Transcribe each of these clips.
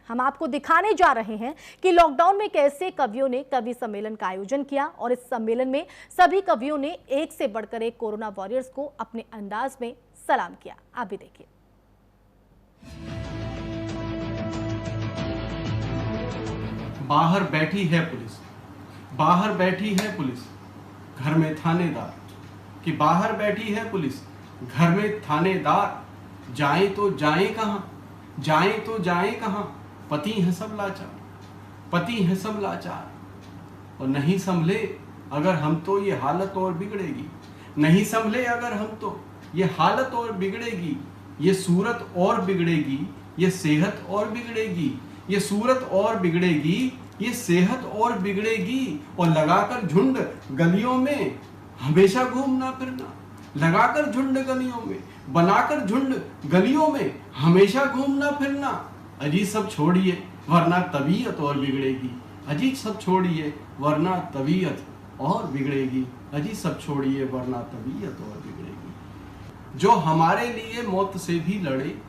हम आपको दिखाने जा रहे हैं कि लॉकडाउन में कैसे कवियों ने कवि सम्मेलन का आयोजन किया और इस सम्मेलन में सभी कवियों ने एक से बढ़कर एक कोरोना वॉरियर्स को अपने अंदाज में सलाम किया। आप भी देखिए। बाहर बैठी है पुलिस, बाहर बैठी है पुलिस, घर में थानेदार। कि बाहर बैठी है पुलिस, घर में थानेदार। जाएं तो जाएं कहां, जाएं तो जाएं कहां। पति है सब लाचार, पति है सब लाचार। और नहीं संभले अगर हम तो ये हालत और बिगड़ेगी। नहीं संभले अगर हम तो ये हालत और बिगड़ेगी। ये सूरत और बिगड़ेगी, ये सेहत और बिगड़ेगी। ये सूरत और बिगड़ेगी, ये सेहत और बिगड़ेगी। और लगाकर झुंड गलियों में हमेशा घूमना फिरना। लगाकर झुंड गलियों में, बनाकर झुंड गलियों में हमेशा घूमना फिरना। अजी सब छोड़िए वरना तबीयत और बिगड़ेगी। अजी सब छोड़िए वरना तबीयत और बिगड़ेगी। अजी सब छोड़िए वरना तबीयत और बिगड़ेगी। जो हमारे लिए मौत से भी लड़े,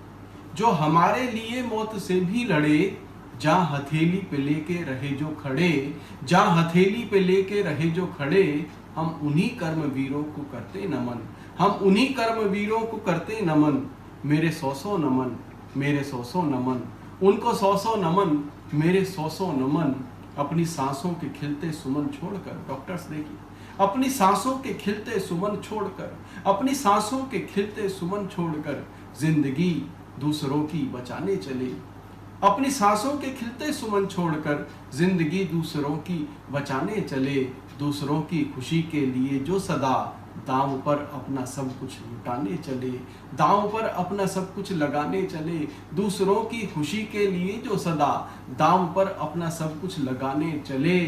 जो हमारे लिए मौत से भी लड़े। जहाँ हथेली पे लेके रहे जो खड़े, जहाँ हथेली पे लेके रहे जो खड़े। हम उन्हीं कर्मवीरों को करते नमन, हम उन्हीं कर्मवीरों को करते नमन। मेरे सौ नमन, मेरे सौ नमन। उनको सौ नमन, मेरे सौ नमन। अपनी सांसों के खिलते सुमन छोड़कर, डॉक्टर्स देखिए, अपनी सांसों के खिलते सुमन छोड़कर, अपनी सांसों के खिलते सुमन छोड़कर जिंदगी दूसरों की बचाने चले। अपनी सांसों के खिलते सुमन छोड़कर जिंदगी दूसरों की बचाने चले। दूसरों की खुशी के लिए जो सदा दांव पर अपना सब कुछ लुटाने चले, दांव पर अपना सब कुछ लगाने चले। दूसरों की खुशी के लिए जो सदा दांव पर अपना सब कुछ लगाने चले।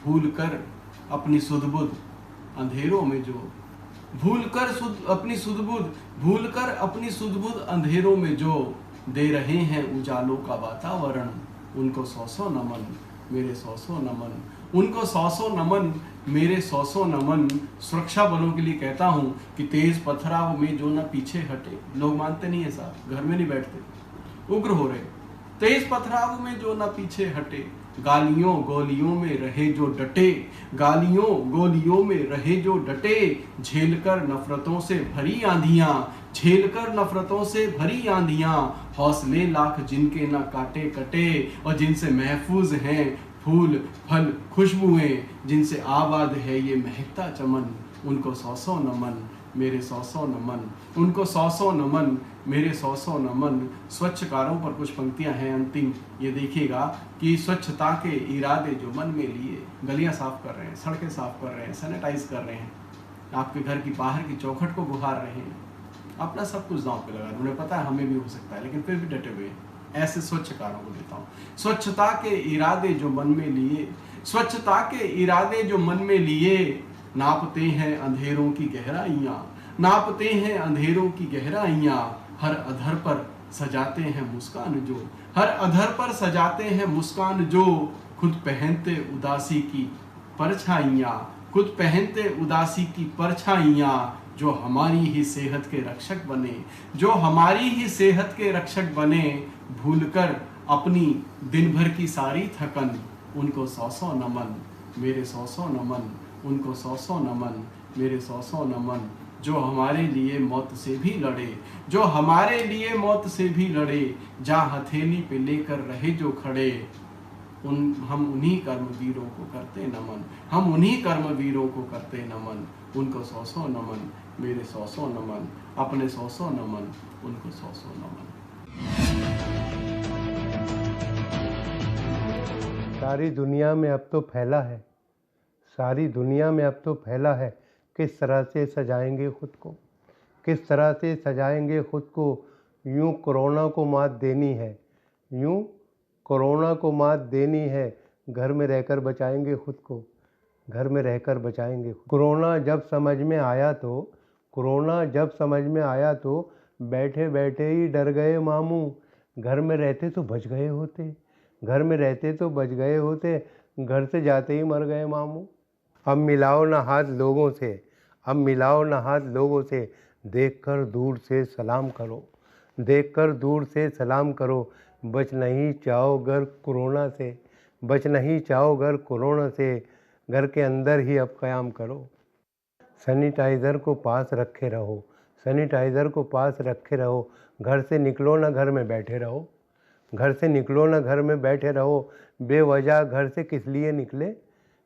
भूल कर अपनी सुध-बुध अंधेरों में जो, भूल कर अपनी सुध-बुध, भूल कर अपनी सुध-बुध अंधेरों में जो दे रहे हैं उजालों का वातावरण। उनको सौ नमन, मेरे सौ नमन। उनको सौ नमन, मेरे सौ नमन। सुरक्षा बलों के लिए कहता हूं कि तेज पथराव में जो ना पीछे हटे। लोग मानते नहीं है साहब, घर में नहीं बैठते, उग्र हो रहे। तेज पथराव में जो ना पीछे हटे। गालियों गोलियों में रहे जो डटे, गालियों गोलियों में रहे जो डटे। झेलकर नफरतों से भरी आंधियां, झेलकर नफरतों से भरी आंधियां। हौसले लाख जिनके ना काटे कटे, और जिनसे महफूज हैं फूल फल खुशबुएं, जिनसे आबाद है ये महकता चमन। उनको सौ नमन, मेरे सौ नमन। उनको सौ नमन, मेरे सौ नमन। स्वच्छकारों पर कुछ पंक्तियां हैं अंतिम, ये देखिएगा कि स्वच्छता के इरादे जो मन में लिए। गलियां साफ कर रहे हैं, सड़कें साफ कर रहे हैं, सैनिटाइज कर रहे हैं, आपके घर की बाहर की चौखट को गुहार रहे हैं। अपना सब कुछ दांव पे लगा रहे हैं। उन्हें पता है हमें भी हो सकता है, लेकिन फिर भी डटे हुए हैं। ऐसे स्वच्छकारों को देता हूँ। स्वच्छता के इरादे जो मन में लिए, स्वच्छता के इरादे जो मन में लिए। नापते हैं अंधेरों की गहराइयां, नापते हैं अंधेरों की गहराइयां। हर अधर पर सजाते हैं मुस्कान जो, हर अधर पर सजाते हैं मुस्कान जो। खुद पहनते उदासी की परछाइयां, खुद पहनते उदासी की परछाइयां। जो हमारी ही सेहत के रक्षक बने, जो हमारी ही सेहत के रक्षक बने। भूलकर अपनी दिन भर की सारी थकन। उनको सौ नमन, मेरे सौ नमन। उनको सौ नमन, मेरे सौ नमन। जो हमारे लिए मौत से भी लड़े, जो हमारे लिए मौत से भी लड़े। जहाँ हथेली पे लेकर रहे जो खड़े। हम उन्हीं कर्मवीरों को करते नमन, हम उन्हीं कर्मवीरों को करते नमन। उनको सौ नमन, मेरे सौ नमन। अपने सौ नमन, उनको सौ नमन। सारी दुनिया में अब तो फैला है, सारी दुनिया में अब तो फैला है। किस तरह से सजाएंगे खुद को, किस तरह से सजाएंगे खुद को। यूं कोरोना को मात देनी है, यूं कोरोना को मात देनी है। घर में रहकर बचाएंगे खुद को, घर में रहकर बचाएंगे। कोरोना जब समझ में आया तो, कोरोना जब समझ में आया तो बैठे बैठे ही डर गए मामू। घर में रहते तो बच गए होते, घर में रहते तो बच गए होते। घर से जाते ही मर गए मामू। अब मिलाओ ना हाथ लोगों से, अब मिलाओ ना हाथ लोगों से। देखकर दूर से सलाम करो, देखकर दूर से सलाम करो। बचना ही चाहो घर कोरोना से, बचना ही चाहो घर कोरोना से, घर के अंदर ही अब क़याम करो। सैनिटाइज़र को पास रखे रहो, सैनिटाइज़र को पास रखे रहो। घर से निकलो ना घर में बैठे रहो, घर से निकलो ना घर में बैठे रहो। बेवजह घर से किस लिए निकले,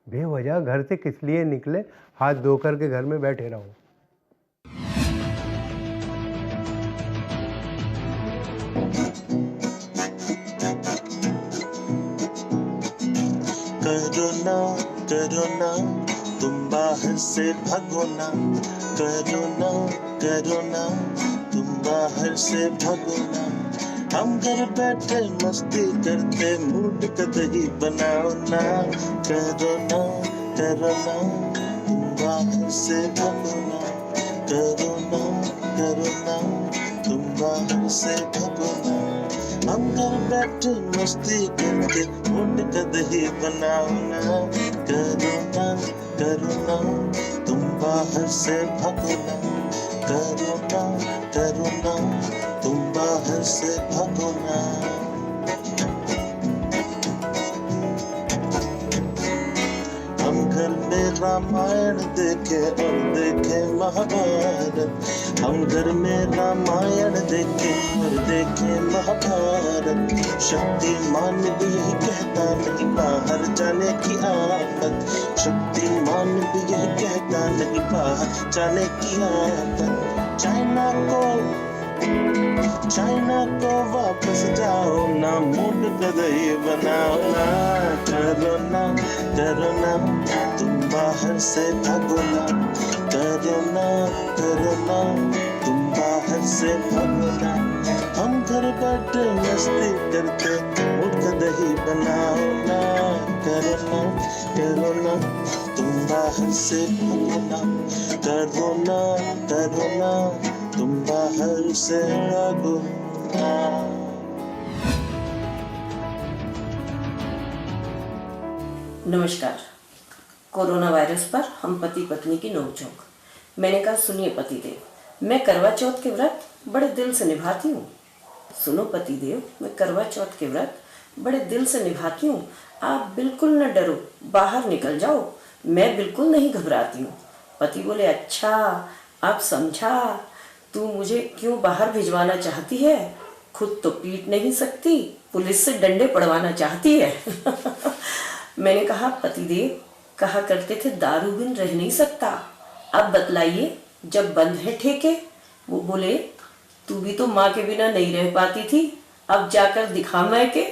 बेवजह घर से किस लिए निकले, हाथ धो कर के घर में बैठे रहो। करोना करोना तुम बाहर से भागो ना, करोना करोना तुम बाहर से भागो ना। हम घर बैठे मस्ती करते मूड का दही बनाओ ना। करोना करोना तुम बाहर से भागो ना, करोना करोना तुम बाहर से भागो ना। हम घर बैठे मस्ती करके मूड का दही बनाओ ना। करोना करोना तुम बाहर से भागो ना, करोना करोना तुम बाहर से भागो ना। हम घर में रामायण देखे और देखे महाभारत, हम घर में रामायण देखे और देखे महाभारत। शक्तिमान भी यही कहता नहीं बाहर जाने की आदत, शक्तिमान भी यही कहता नहीं बाहर जाने की आदत। चाइना को वापस जाओ ना, मूड का दही बनाओ ना। करोना करोना तुम बाहर से भागो ना, करोना करोना तुम बाहर से भागो ना। हम घर बैठे मस्ती करते मूड का दही बनाओ ना। करोना करोना तुम बाहर से भागो ना, करोना करोना तुम बाहर से भागो ना। नमस्कार। कोरोना वायरस पर हम पति पत्नी की नोकझोंक। मैंने कहा, सुनिए पतिदेव, मैं करवा चौथ के व्रत बड़े दिल से निभाती हूँ। सुनो पतिदेव, मैं करवा चौथ के व्रत बड़े दिल से निभाती हूँ। आप बिल्कुल न डरो, बाहर निकल जाओ, मैं बिल्कुल नहीं घबराती हूँ। पति बोले, अच्छा आप समझा, तू मुझे क्यों बाहर भिजवाना चाहती है, खुद तो पीट नहीं सकती, पुलिस से डंडे पड़वाना चाहती है। मैंने कहा, पतिदेव कहा करते थे दारू बिन रह नहीं सकता, अब बतलाइए जब बंद है ठेके। वो बोले, तू भी तो माँ के बिना नहीं रह पाती थी, अब जाकर दिखा मैं के।